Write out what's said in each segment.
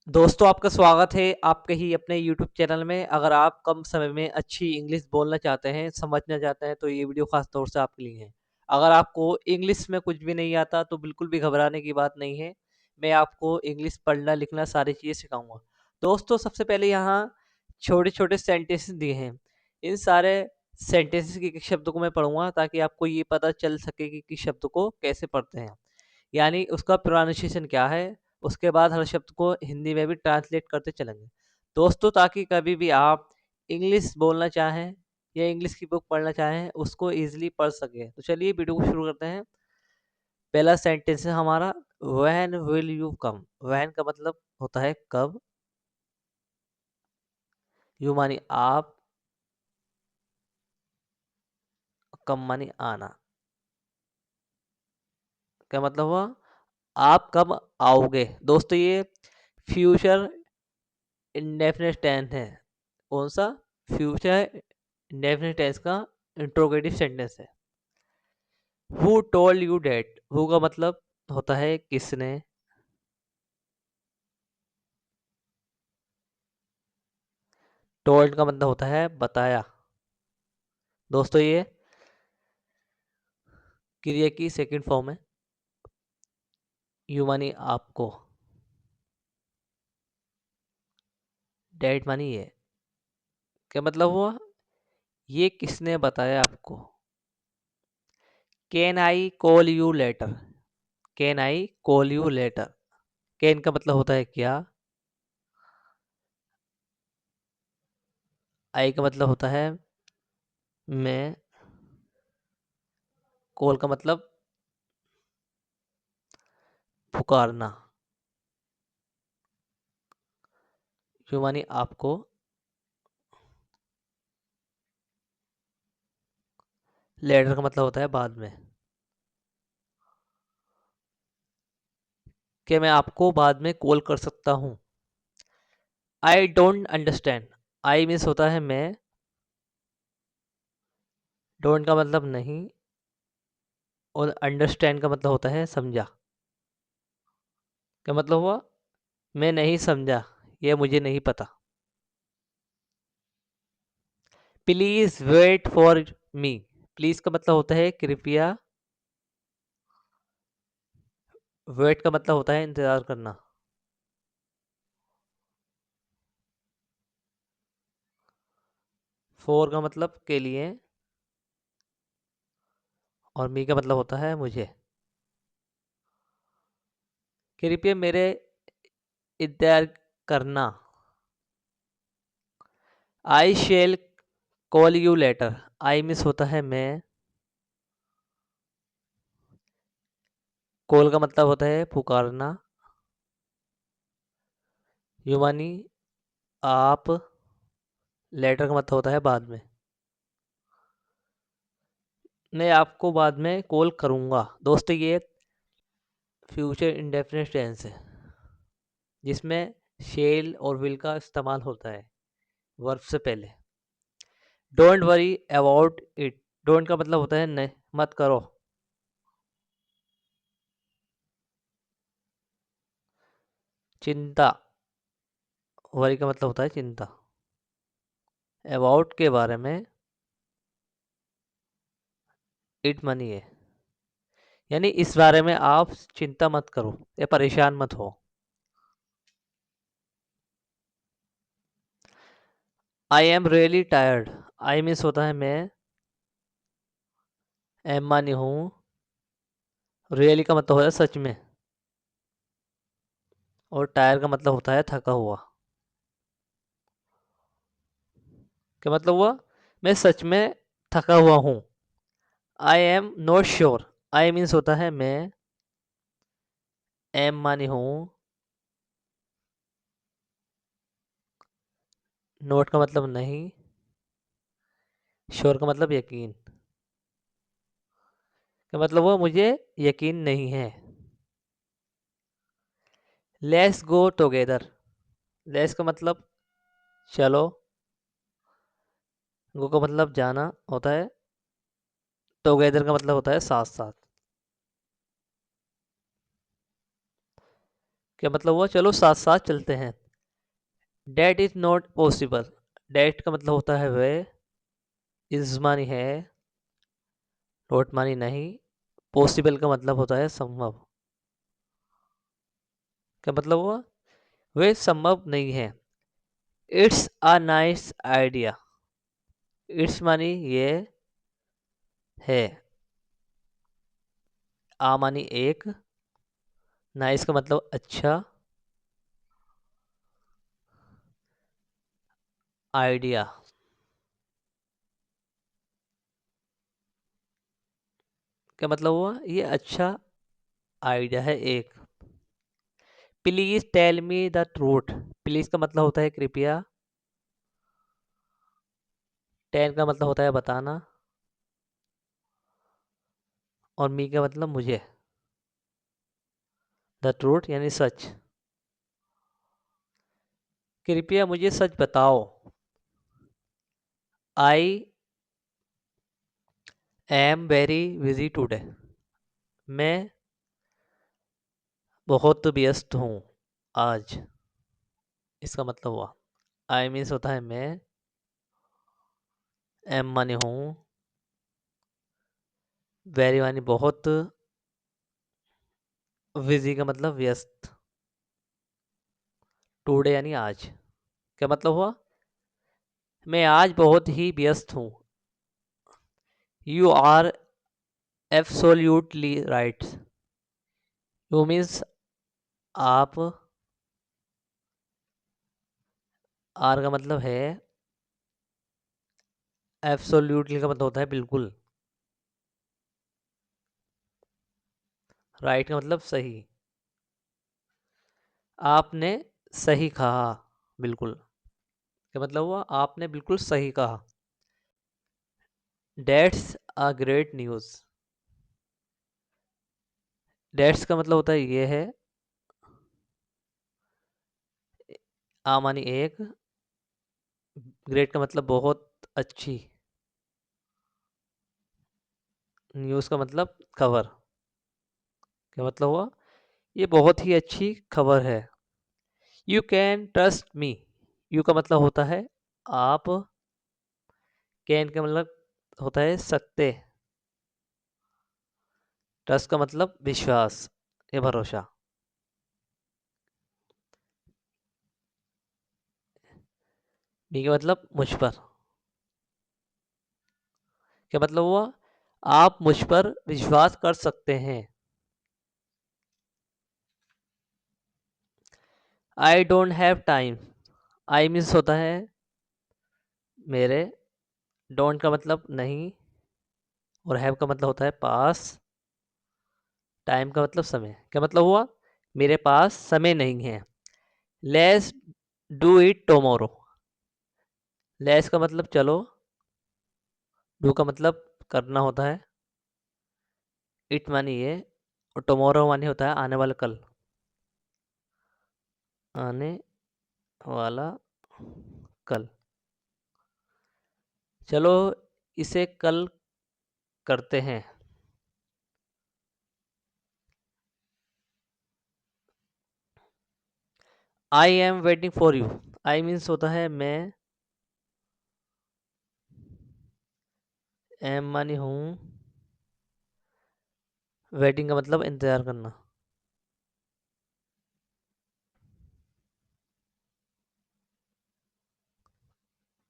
दोस्तों आपका स्वागत है आपके ही अपने YouTube चैनल में। अगर आप कम समय में अच्छी इंग्लिश बोलना चाहते हैं, समझना चाहते हैं तो ये वीडियो खास तौर से आपके लिए है। अगर आपको इंग्लिश में कुछ भी नहीं आता तो बिल्कुल भी घबराने की बात नहीं है। मैं आपको इंग्लिश पढ़ना लिखना सारी चीज़ें सिखाऊंगा। दोस्तों सबसे पहले यहाँ छोटे छोटे सेंटेंसेस दिए हैं। इन सारे सेंटेंसेस के शब्द को मैं पढ़ूंगा ताकि आपको ये पता चल सके कि किस शब्द को कैसे पढ़ते हैं, यानी उसका प्रोनाउंसिएशन क्या है। उसके बाद हर शब्द को हिंदी में भी ट्रांसलेट करते चलेंगे दोस्तों, ताकि कभी भी आप इंग्लिश बोलना चाहें या इंग्लिश की बुक पढ़ना चाहें उसको इजीली पढ़ सकें। तो चलिए वीडियो को शुरू करते हैं। पहला सेंटेंस है हमारा, when will you come. When का मतलब होता है कब, यू मानी आप, कम मानी आना। क्या मतलब हुआ, आप कब आओगे। दोस्तों ये फ्यूचर इंडेफिनिट टेंस है। कौन सा, फ्यूचर इंडेफिनिट टेंस का इंट्रोगेटिव सेंटेंस है। Who told you that. Who का मतलब होता है किसने। टोल्ड का मतलब होता है बताया। दोस्तों ये क्रिया की सेकंड फॉर्म है। यू मानी आपको, डेट मानी ये। क्या मतलब हुआ, ये किसने बताया आपको। Can I call you later. Can I call you later. Can का मतलब होता है क्या, आई का मतलब होता है मैं, कॉल का मतलब पुकारना। यू मानी आपको, लेटर का मतलब होता है बाद में। क्या मैं आपको बाद में कॉल कर सकता हूँ। I don't understand. I means होता है मैं, डोंट का मतलब नहीं, और अंडरस्टैंड का मतलब होता है समझा। क्या मतलब हुआ, मैं नहीं समझा, ये मुझे नहीं पता। Please wait for me. Please का मतलब होता है कृपया। वेट का मतलब होता है इंतजार करना। फॉर का मतलब के लिए, और मी का मतलब होता है मुझे। कृपया मेरे इंतजार करना। I shall call you later. I miss होता है मैं, कॉल का मतलब होता है पुकारना, युवानी आप, लेटर का मतलब होता है बाद में। मैं आपको बाद में कॉल करूंगा। दोस्तों ये फ्यूचर इंडेफिनिट टेंस है जिसमें शेल और विल का इस्तेमाल होता है वर्ब से पहले। Don't worry about it. Don't का मतलब होता है नहीं, मत करो। चिंता, वरी का मतलब होता है चिंता। अबाउट के बारे में, इट मनी है, यानी इस बारे में आप चिंता मत करो या परेशान मत हो। I am really tired. I means होता है मैं, एम मानी हूँ, रियली का मतलब होता है सच में, और टायर का मतलब होता है थका हुआ। क्या मतलब हुआ, मैं सच में थका हुआ हूँ। I am not sure. I means होता है मैं, एम मानी हूँ, नोट का मतलब नहीं, श्योर का मतलब यकीन। क्या मतलब हुआ, मुझे यकीन नहीं है। Let's go together. लेट्स का मतलब चलो, गो का मतलब जाना होता है, टुगेदर का मतलब होता है साथ साथ। क्या मतलब हुआ? चलो साथ साथ चलते हैं। That is not possible. That का मतलब होता है वह, इज मानी है, नॉट मानी नहीं, पॉसिबल का मतलब होता है संभव। क्या मतलब हुआ? वह संभव नहीं है। It's a nice idea. It's मानी ये है, आ मानी एक, नाइस का मतलब अच्छा, आइडिया क्या मतलब हुआ? ये अच्छा आइडिया है एक। Please tell me the truth. Please का मतलब होता है कृपया। टेल का मतलब होता है बताना। और मी का मतलब मुझे। द ट्रूथ यानी सच। कृपया मुझे सच बताओ। I am very busy today. मैं बहुत व्यस्त हूँ आज। इसका मतलब हुआ, आई मीन्स होता है मैं, एम माने हूँ, वेरी मानी बहुत, बिजी का मतलब व्यस्त, टुडे यानी आज। क्या मतलब हुआ? मैं आज बहुत ही व्यस्त हूँ। You are absolutely right. You means आप, आर का मतलब है, एब्सोल्यूटली का मतलब होता है बिल्कुल, राइट का मतलब सही। आपने सही कहा, बिल्कुल। क्या मतलब हुआ? आपने बिल्कुल सही कहा। That's a great news. That's का मतलब होता है ये है, आ मानी एक, ग्रेट का मतलब बहुत अच्छी, न्यूज़ का मतलब खबर। क्या मतलब हुआ? ये बहुत ही अच्छी खबर है। You can trust me. You का मतलब होता है आप, कैन का मतलब होता है सकते, ट्रस्ट का मतलब विश्वास या भरोसा। मी का मतलब मुझ पर। क्या मतलब हुआ? आप मुझ पर विश्वास कर सकते हैं। I don't have time. I means होता है मेरे, डोंट का मतलब नहीं, और हैव का मतलब होता है पास, टाइम का मतलब समय। क्या मतलब हुआ? मेरे पास समय नहीं है। Let's do it tomorrow. Let's का मतलब चलो, डू का मतलब करना होता है, इट मानी ये, और टुमारो मानी होता है आने वाला कल। आने वाला कल। चलो इसे कल करते हैं। I am waiting for you. I means होता है मैं, एम मानी हूँ, वेटिंग का मतलब इंतजार करना,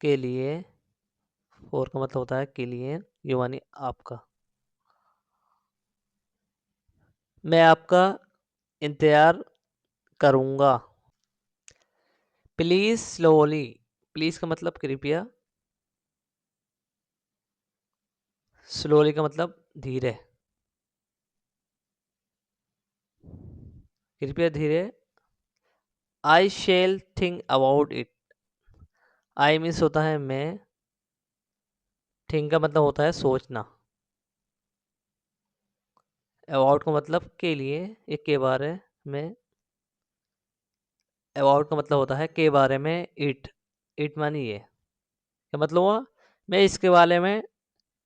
के लिए। फॉर का मतलब होता है के लिए, यू मानी आपका। मैं आपका इंतजार करूँगा। Please slowly. प्लीज़ का मतलब कृपया, स्लोली का मतलब धीरे, कृपया धीरे। I shall think about it. I means होता है मैं, थिंक का मतलब होता है सोचना, अबाउट का मतलब के लिए, एक के बारे में, अबाउट का मतलब होता है के बारे में, इट मानी ये। क्या मतलब हुआ? मैं इसके बारे में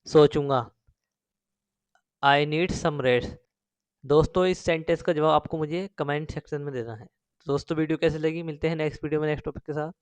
सोचूंगा। I need some rest. दोस्तों इस सेंटेंस का जवाब आपको मुझे कमेंट सेक्शन में देना है। दोस्तों वीडियो कैसी लगी, मिलते हैं नेक्स्ट वीडियो में नेक्स्ट टॉपिक के साथ।